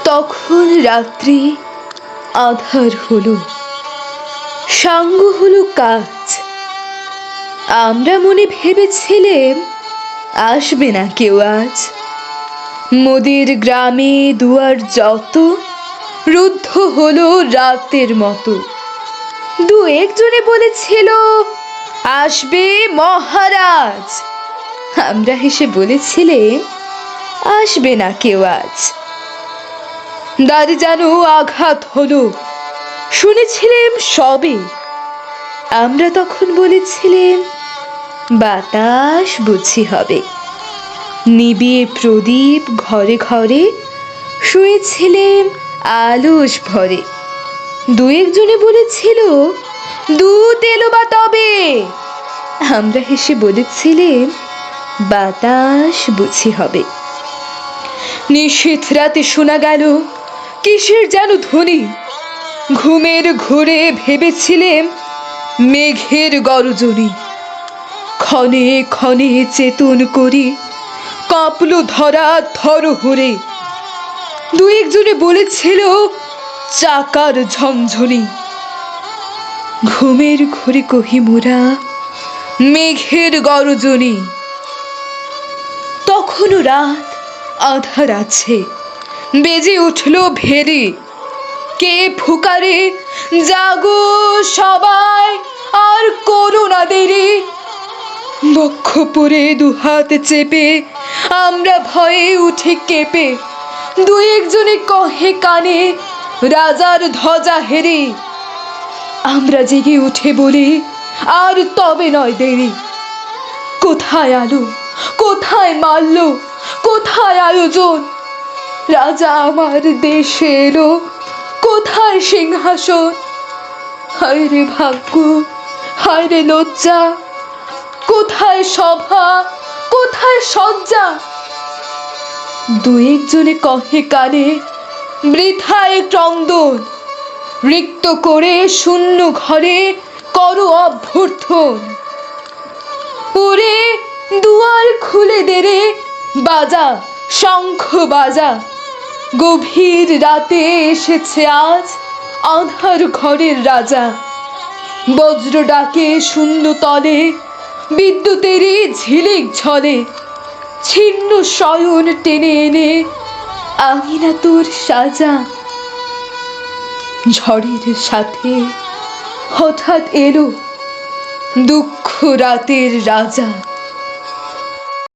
তখন রাত্রি আধার হলো, সাঙ্গ হলো কাজ। আমরা মনে ভেবেছিলেম আসবে না কেউ আজ। মোদের গ্রামে দুয়ার যত রুদ্ধ হলো রাতের মতো। দু একজনে বলেছিল আসবে মহারাজ। আমরা হেসে বলেছিলেম আসবে না কেউ আজ। দ্বার যেন আঘাত হলো, শুনেছিলেম সবে। আমরা তখন বলেছিলেম বাতাস বুঝি হবে। নিবিয়ে প্রদীপ ঘরে ঘরে শুয়েছিলেম আলস ভরে। দু একজনে বলেছিল দুধ এলো বা তবে। আমরা হেসে বলেছিলেম বাতাস বুঝি হবে। নিশীথ রাতে শোনা গেল কিসের যেন ধ্বনি। ঘুমের ঘোরে ভেবেছিলেম মেঘের গর্জনি। ক্ষণে ক্ষণে চেতন করি কাঁপল ধরা থরহরে। দু একজনে বলেছিল চাকার ঝনঝনি। ঘুমের ঘোরে কহি মোরা মেঘের গর্জনি। তখনও রাত আধার আছে, বেজে উঠল ভেরি। কে ফুকারে জাগো সবাই আর করো না দেরি। বক্ষ পরে দুহাত চেপে আমরা ভয়ে উঠে কেঁপে। দু একজনে কহে কানে রাজার ধ্বজা হেরি। আমরা জেগে উঠে বলি আর তবে নয় দেরি। কোথায় আলো, কোথায় মাল্য, কোথায় আয়োজন? রাজা আমার দেশে এলো, কোথায় সিংহাসন? হায় রে ভাগ্য, হায় রে লজ্জা, কোথায় সভা, কোথায় সজ্জা? দু একজনে কহে কানে বৃথায় ক্রন্দন। রিক্ত করে শূন্য ঘরে করো অভ্যর্থন। ওরে দুয়ার খুলে দে রে, বাজা শঙ্খ বাজা। গভীর রাতে এসেছে আজ আধার ঘরের রাজা। বজ্র ডাকে শূন্য তলে, বিদ্যুতেরই ঝিলিক ঝলে। ছিন্ন শয়ন টেনে এনে আমি না তোর সাজা। ঝড়ের সাথে হঠাৎ এলো দুঃখ রাতের রাজা।